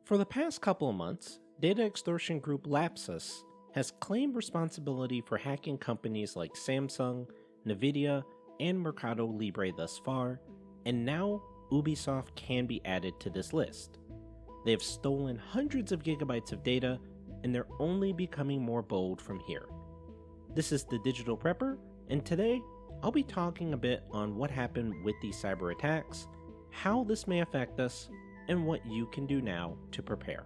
For the past couple of months, data extortion group Lapsus has claimed responsibility for hacking companies like Samsung, NVIDIA, and Mercado Libre thus far, and now Ubisoft can be added to this list. They have stolen hundreds of gigabytes of data, and they're only becoming more bold from here. This is the Digital Prepper, and today I'll be talking a bit on what happened with these cyber attacks, how this may affect us, and what you can do now to prepare.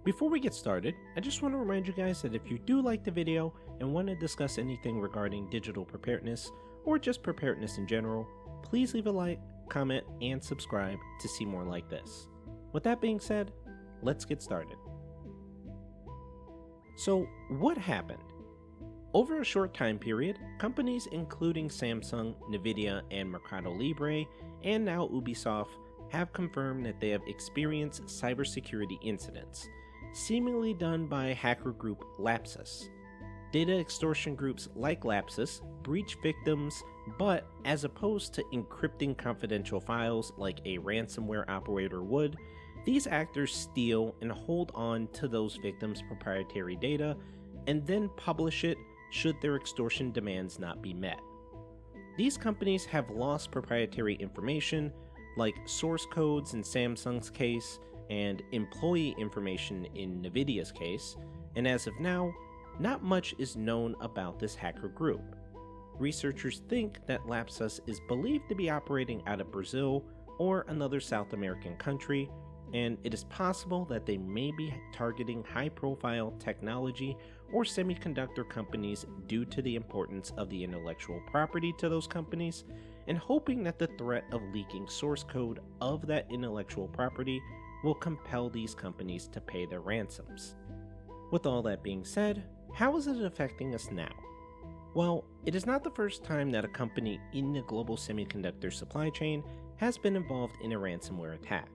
Before we get started, I just want to remind you guys that if you do like the video and want to discuss anything regarding digital preparedness or just preparedness in general, please leave a like, comment, and subscribe to see more like this. With that being said, let's get started. So, what happened? Over a short time period, companies including Samsung, NVIDIA, and Mercado Libre, and now Ubisoft, have confirmed that they have experienced cybersecurity incidents, seemingly done by hacker group Lapsus. Data extortion groups like Lapsus breach victims, but as opposed to encrypting confidential files like a ransomware operator would, these actors steal and hold on to those victims' proprietary data and then publish it should their extortion demands not be met. These companies have lost proprietary information like source codes in Samsung's case and employee information in NVIDIA's case, and as of now, not much is known about this hacker group. Researchers think that Lapsus is believed to be operating out of Brazil or another South American country, and it is possible that they may be targeting high-profile technology or semiconductor companies due to the importance of the intellectual property to those companies, and hoping that the threat of leaking source code of that intellectual property will compel these companies to pay their ransoms. With all that being said, how is it affecting us now? Well, it is not the first time that a company in the global semiconductor supply chain has been involved in a ransomware attack.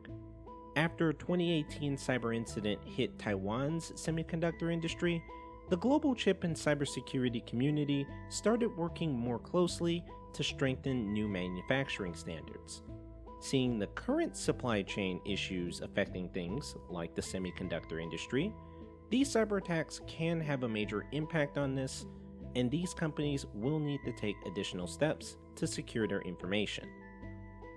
After a 2018 cyber incident hit Taiwan's semiconductor industry, the global chip and cybersecurity community started working more closely to strengthen new manufacturing standards. Seeing the current supply chain issues affecting things like the semiconductor industry, these cyber attacks can have a major impact on this, and these companies will need to take additional steps to secure their information.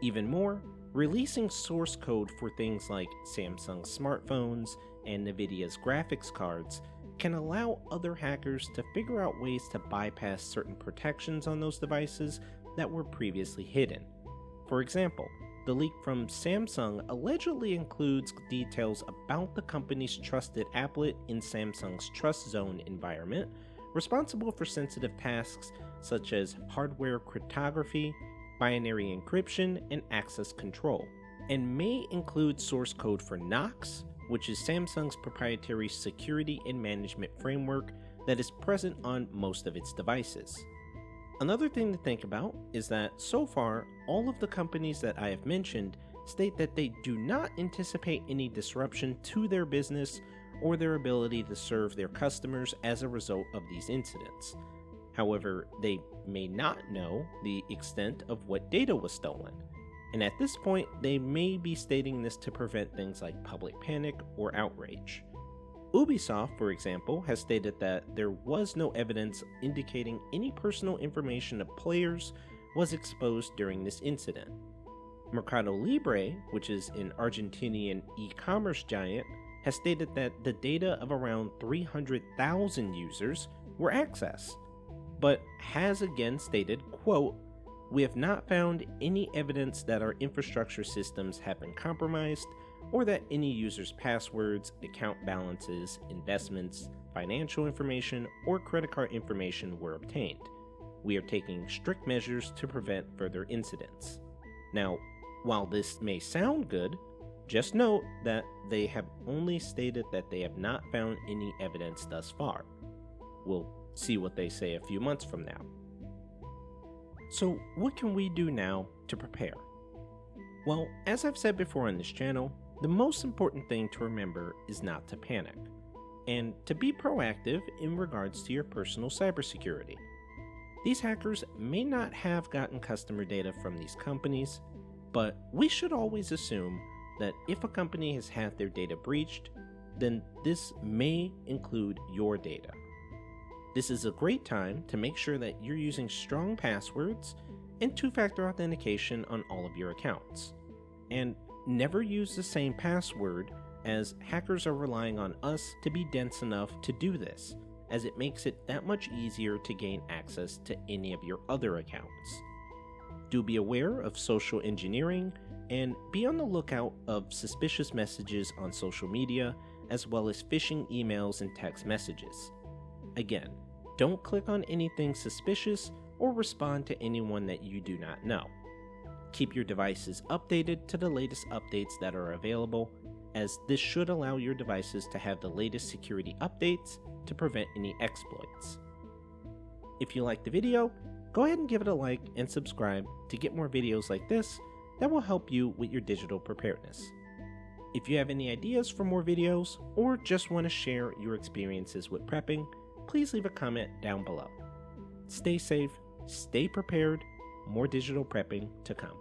Even more, releasing source code for things like Samsung's smartphones and NVIDIA's graphics cards can allow other hackers to figure out ways to bypass certain protections on those devices that were previously hidden. For example, the leak from Samsung allegedly includes details about the company's trusted applet in Samsung's Trust Zone environment, responsible for sensitive tasks such as hardware cryptography, binary encryption, and access control, and may include source code for Knox, which is Samsung's proprietary security and management framework that is present on most of its devices. Another thing to think about is that so far, all of the companies that I have mentioned state that they do not anticipate any disruption to their business or their ability to serve their customers as a result of these incidents. However, they may not know the extent of what data was stolen, and at this point, they may be stating this to prevent things like public panic or outrage. Ubisoft, for example, has stated that there was no evidence indicating any personal information of players was exposed during this incident. Mercado Libre, which is an Argentinian e-commerce giant, has stated that the data of around 300,000 users were accessed, but has again stated, quote, "We have not found any evidence that our infrastructure systems have been compromised or that any users' passwords, account balances, investments, financial information, or credit card information were obtained. We are taking strict measures to prevent further incidents." Now, while this may sound good, just note that they have only stated that they have not found any evidence thus far. We'll see what they say a few months from now. So, what can we do now to prepare? Well, as I've said before on this channel, the most important thing to remember is not to panic, and to be proactive in regards to your personal cybersecurity. These hackers may not have gotten customer data from these companies, But we should always assume that if a company has had their data breached, then this may include your data. This is a great time to make sure that you're using strong passwords and two-factor authentication on all of your accounts. And never use the same password, as hackers are relying on us to be dense enough to do this, as it makes it that much easier to gain access to any of your other accounts. Do be aware of social engineering and be on the lookout of suspicious messages on social media, as well as phishing emails and text messages. Again, don't click on anything suspicious or respond to anyone that you do not know. Keep your devices updated to the latest updates that are available, as this should allow your devices to have the latest security updates to prevent any exploits. If you liked the video, go ahead and give it a like and subscribe to get more videos like this that will help you with your digital preparedness. If you have any ideas for more videos or just want to share your experiences with prepping, please leave a comment down below. Stay safe, stay prepared, more digital prepping to come.